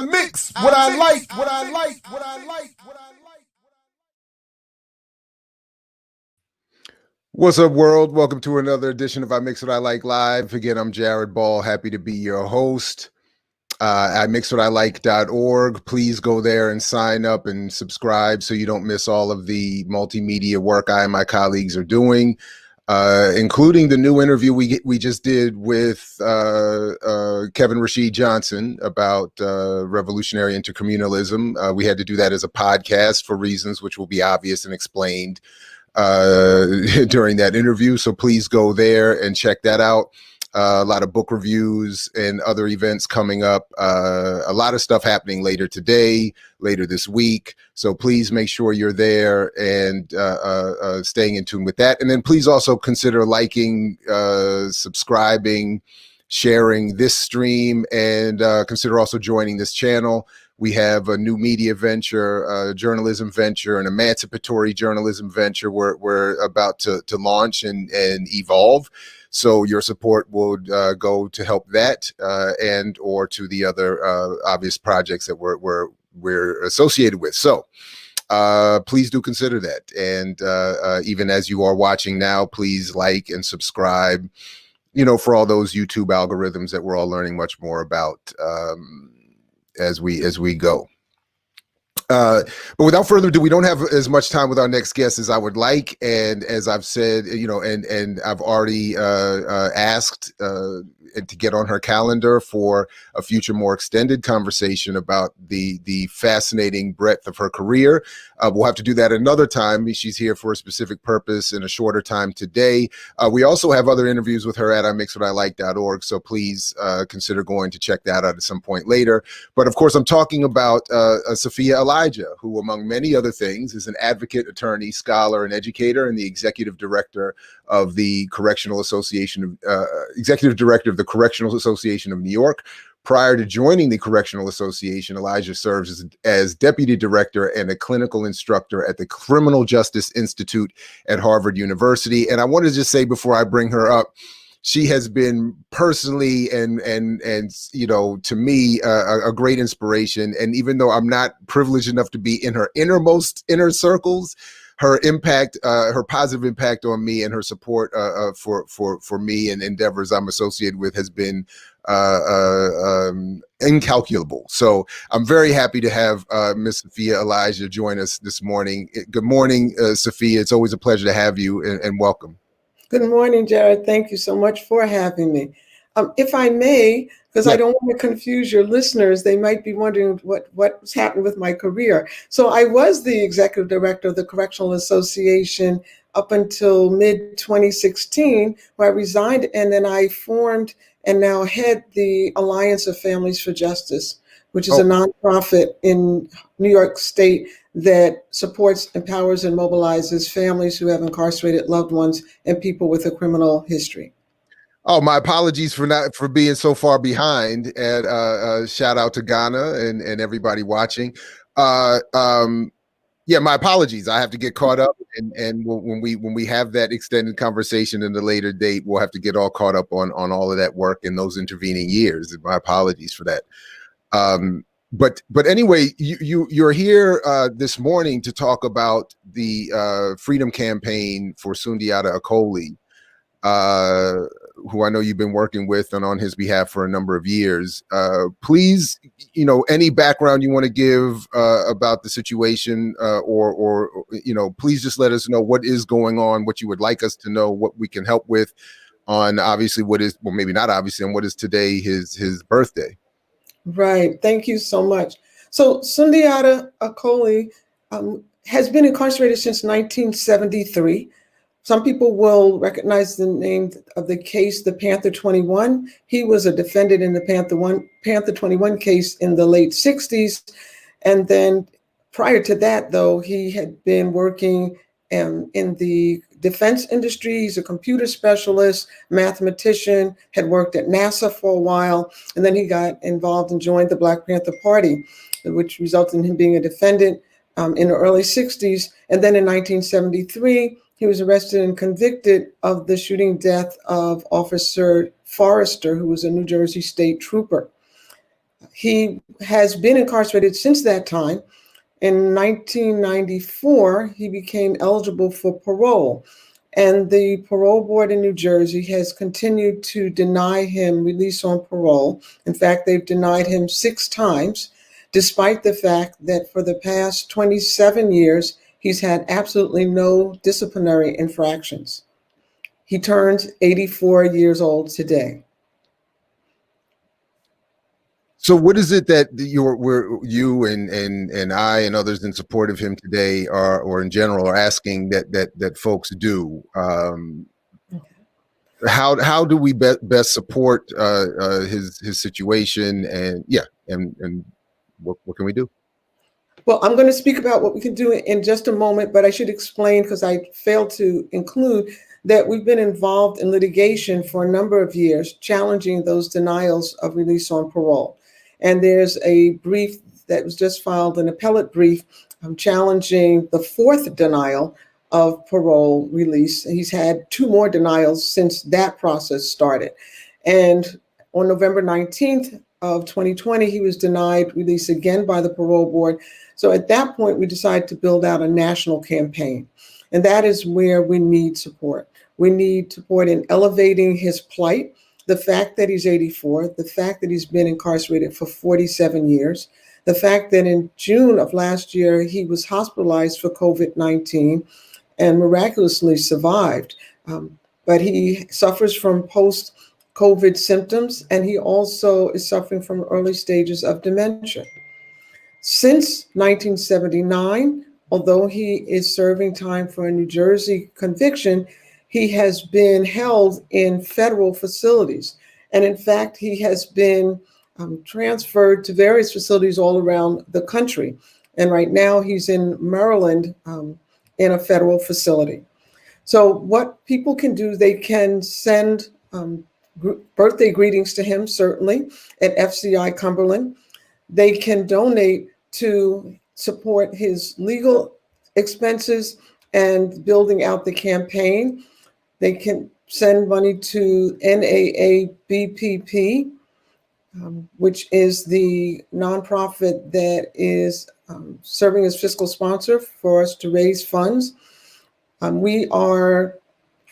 I mix what I like, what I like, what I like, what I like. What's up, world? Welcome to another edition of I Mix What I Like Live. Again, I'm Jared Ball, happy to be your host. At mixwhatilike.org. Please go there and sign up and subscribe so you don't miss all of the multimedia work I and my colleagues are doing, including the new interview we just did with Kevin Rashid Johnson about revolutionary intercommunalism. We had to do that as a podcast for reasons which will be obvious and explained during that interview. So please go there and check that out. A lot of book reviews and other events coming up. A lot of stuff happening later today, later this week. So please make sure you're there and staying in tune with that. And then please also consider liking, subscribing, sharing this stream, and consider also joining this channel. We have a new media venture, a journalism venture, an emancipatory journalism venture we're about to launch and evolve. So your support would go to help that and or to the other obvious projects that we're associated with. So please do consider that. And even as you are watching now, please like and subscribe, for all those YouTube algorithms that we're all learning much more about as we go. But without further ado, we don't have as much time with our next guest as I would like. And as I've said, and I've already asked to get on her calendar for a future more extended conversation about the fascinating breadth of her career. We'll have to do that another time. She's here for a specific purpose in a shorter time today. We also have other interviews with her at imixwhatilike.org. So please consider going to check that out at some point later. But of course, I'm talking about Soffiyah Elijah, who, among many other things, is an advocate, attorney, scholar, and educator, and the executive director of the Correctional Association, executive director of the Correctional Association of New York. Prior to joining the Correctional Association, Elijah serves as deputy director and a clinical instructor at the Criminal Justice Institute at Harvard University. And I want to just say before I bring her up, she has been personally and to me a great inspiration. And even though I'm not privileged enough to be in her inner circles, her impact, her positive impact on me, and her support for me and endeavors I'm associated with has been incalculable. So I'm very happy to have Miss Soffiyah Elijah join us this morning. Good morning, Soffiyah. It's always a pleasure to have you, and welcome. Good morning, Jared. Thank you so much for having me. If I may, because I don't want to confuse your listeners, they might be wondering what's happened with my career. So I was the executive director of the Correctional Association up until mid-2016, where I resigned, and then I formed and now head the Alliance of Families for Justice, which is a nonprofit in New York State that supports, empowers, and mobilizes families who have incarcerated loved ones and people with a criminal history. Oh, my apologies for being so far behind. And shout out to Ghana and everybody watching. My apologies. I have to get caught up, and when we have that extended conversation in a later date, we'll have to get all caught up on all of that work in those intervening years. My apologies for that. But anyway, you're here this morning to talk about the freedom campaign for Sundiata Acoli, who I know you've been working with and on his behalf for a number of years. Please, any background you want to give about the situation, or please just let us know what is going on, what you would like us to know, what we can help with on obviously maybe not obviously, on what is today his birthday. Right. Thank you so much. So Sundiata Acoli has been incarcerated since 1973. Some people will recognize the name of the case, the Panther 21. He was a defendant in the Panther 21 case in the late 60s. And then prior to that, though, he had been working in the defense industry. He's a computer specialist, mathematician, had worked at NASA for a while. And then he got involved and joined the Black Panther Party, which resulted in him being a defendant in the early 60s. And then in 1973, he was arrested and convicted of the shooting death of Officer Foerester, who was a New Jersey state trooper. He has been incarcerated since that time. In 1994, he became eligible for parole. And the parole board in New Jersey has continued to deny him release on parole. In fact, they've denied him 6 times, despite the fact that for the past 27 years, he's had absolutely no disciplinary infractions. He turns 84 years old today. So what is it that you and I and others in support of him today are, or in general, are asking that folks do? How do we best support his situation, and what can we do? Well, I'm going to speak about what we can do in just a moment, but I should explain, because I failed to include, that we've been involved in litigation for a number of years, challenging those denials of release on parole. And there's a brief that was just filed, an appellate brief, challenging the 4th denial of parole release. He's had 2 more denials since that process started. And on November 19th of 2020, he was denied release again by the parole board. So at that point, we decided to build out a national campaign. And that is where we need support. We need support in elevating his plight, the fact that he's 84, the fact that he's been incarcerated for 47 years, the fact that in June of last year, he was hospitalized for COVID-19 and miraculously survived. But he suffers from post-COVID symptoms, and he also is suffering from early stages of dementia. Since 1979, although he is serving time for a New Jersey conviction, he has been held in federal facilities. And in fact, he has been transferred to various facilities all around the country. And right now he's in Maryland in a federal facility. So what people can do, they can send birthday greetings to him, certainly, at FCI Cumberland. They can donate to support his legal expenses and building out the campaign. They can send money to NAABPP, which is the nonprofit that is serving as fiscal sponsor for us to raise funds. We are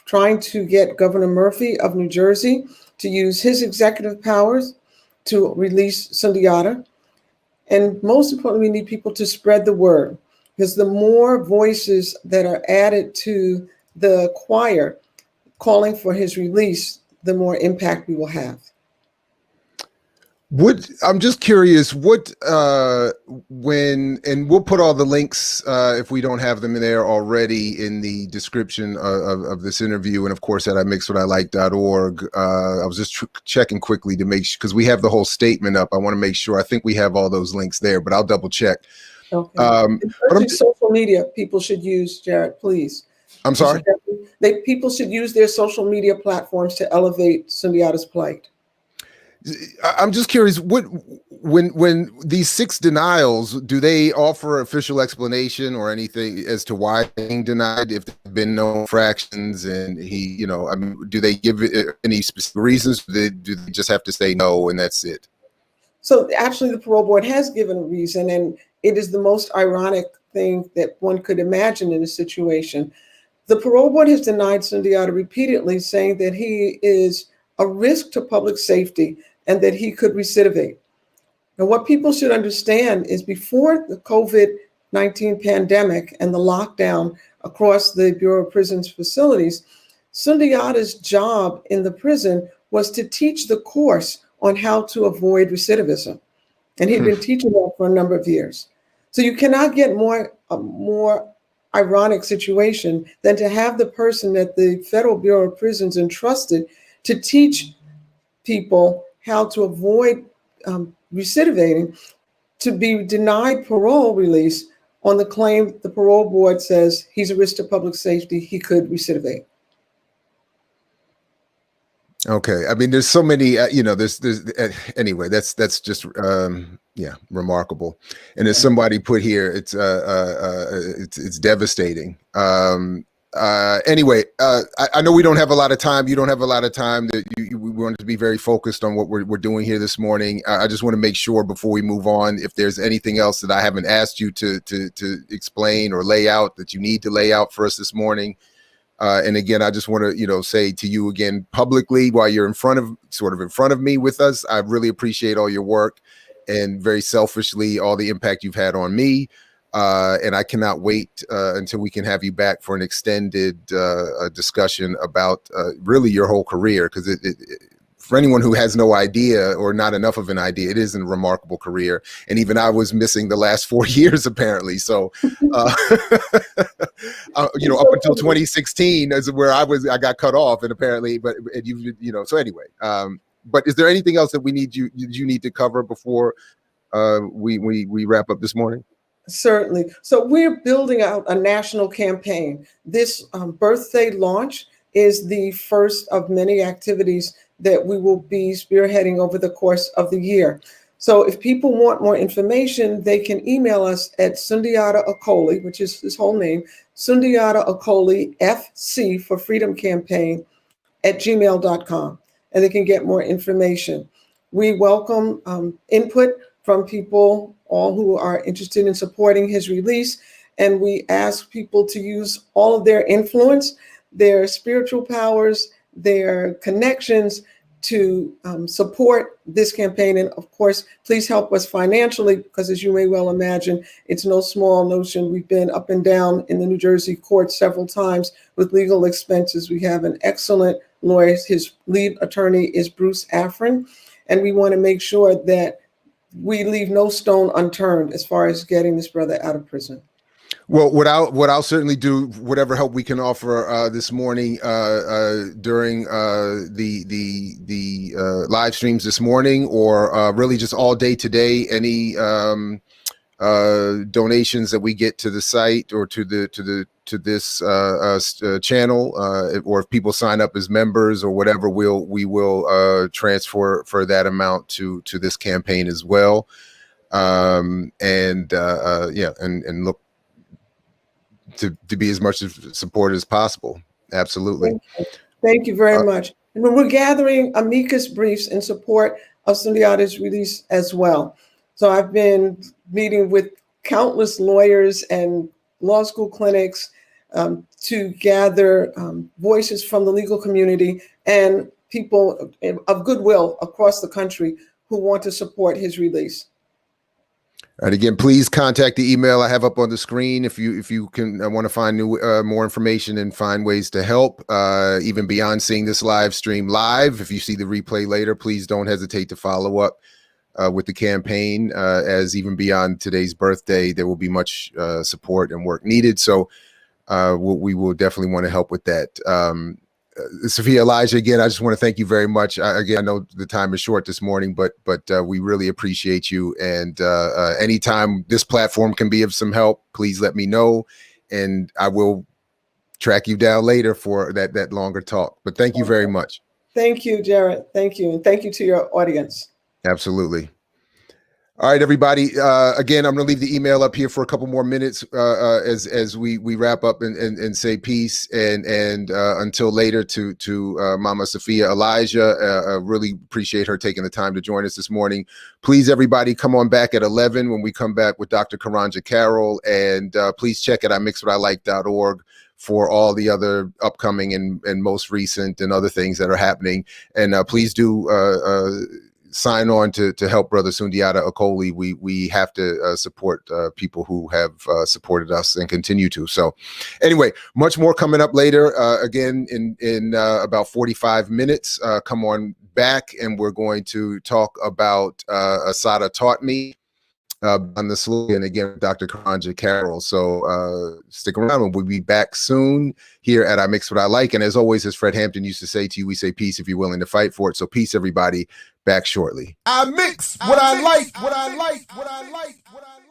trying to get Governor Murphy of New Jersey to use his executive powers to release Sundiata. And most importantly, we need people to spread the word, because the more voices that are added to the choir calling for his release, the more impact we will have. I'm just curious, and we'll put all the links, if we don't have them in there already, in the description of this interview, and of course at imixwhatilike.org. I was just checking quickly to make sure, because we have the whole statement up. I want to make sure. I think we have all those links there, but I'll double check. Okay. But social media people should use, Jared, please. I'm sorry? People should use their social media platforms to elevate Sundiata's plight. I'm just curious, when these 6 denials, do they offer official explanation or anything as to why being denied, if there have been no infractions, and he, do they give any specific reasons? Do they just have to say no and that's it? So actually the parole board has given a reason, and it is the most ironic thing that one could imagine in a situation. The parole board has denied Sundiata repeatedly, saying that he is a risk to public safety and that he could recidivate. Now, what people should understand is, before the COVID-19 pandemic and the lockdown across the Bureau of Prisons facilities, Sundiata's job in the prison was to teach the course on how to avoid recidivism. And he'd been teaching that for a number of years. So you cannot get a more ironic situation than to have the person that the Federal Bureau of Prisons entrusted to teach people how to avoid recidivating, to be denied parole release on the claim the parole board says he's a risk to public safety, he could recidivate. Okay, I mean, there's so many, there's anyway, that's just remarkable. And as somebody put here, it's devastating. Anyway, I know we don't have a lot of time. You don't have a lot of time. That we wanted to be very focused on what we're doing here this morning. I just want to make sure before we move on, if there's anything else that I haven't asked you to explain or lay out that you need to lay out for us this morning. And again, I just want to, say to you again publicly while you're in front of me with us, I really appreciate all your work and very selfishly all the impact you've had on me. And I cannot wait until we can have you back for an extended discussion about really your whole career, because for anyone who has no idea or not enough of an idea, it is a remarkable career. And even I was missing the last 4 years, apparently. So, up until 2016 is where I got cut off, and apparently, so anyway. But is there anything else that you need to cover before we wrap up this morning? Certainly. So we're building out a national campaign. This birthday launch is the first of many activities that we will be spearheading over the course of the year. So if people want more information, they can email us at Sundiata Acoli, which is his whole name, Sundiata Acoli, FC for Freedom Campaign @gmail.com, and they can get more information. We welcome input from people, all who are interested in supporting his release, and we ask people to use all of their influence, their spiritual powers, their connections to support this campaign. And of course, please help us financially, because as you may well imagine, it's no small notion. We've been up and down in the New Jersey court several times with legal expenses. We have an excellent lawyer. His lead attorney is Bruce Afrin, and we want to make sure that we leave no stone unturned as far as getting this brother out of prison. Well, what I'll certainly do, whatever help we can offer this morning during the live streams this morning, or really just all day today, any donations that we get to the site or to this channel, or if people sign up as members or whatever, we will transfer for that amount to this campaign as well. And look to be as much support as possible. Absolutely. Thank you very much. And we're gathering amicus briefs in support of Sundiata's release as well. So I've been meeting with countless lawyers and law school clinics to gather voices from the legal community and people of goodwill across the country who want to support his release. All right. Again, please contact the email I have up on the screen if you can want to find more information and find ways to help, even beyond seeing this live stream live. If you see the replay later, please don't hesitate to follow up with the campaign, as even beyond today's birthday, there will be much support and work needed. So we will definitely want to help with that. Soffiyah Elijah, again, I just want to thank you very much. I know the time is short this morning, but we really appreciate you. And anytime this platform can be of some help, please let me know, and I will track you down later for that longer talk. But thank you very much. Thank you, Jared. Thank you. And thank you to your audience. Absolutely. All right, everybody. Again, I'm going to leave the email up here for a couple more minutes as we wrap up and say peace. And until later, to Mama Soffiyah Elijah. Really appreciate her taking the time to join us this morning. Please, everybody, come on back at 11 when we come back with Dr. Karanja Carroll. And please check at imixwhatilike.org for all the other upcoming and most recent and other things that are happening. And please do sign on to help Brother Sundiata Acoli. We have to support people who have supported us and continue to. So anyway, much more coming up later. Again, in about 45 minutes, come on back and we're going to talk about Asada Taught Me on the slogan again, Dr. Karanja Carroll. So stick around and we'll be back soon here at I Mix What I Like. And as always, as Fred Hampton used to say to you, we say peace if you're willing to fight for it. So peace, everybody. Back shortly. I mix what I like, what I like, what I like, what I like.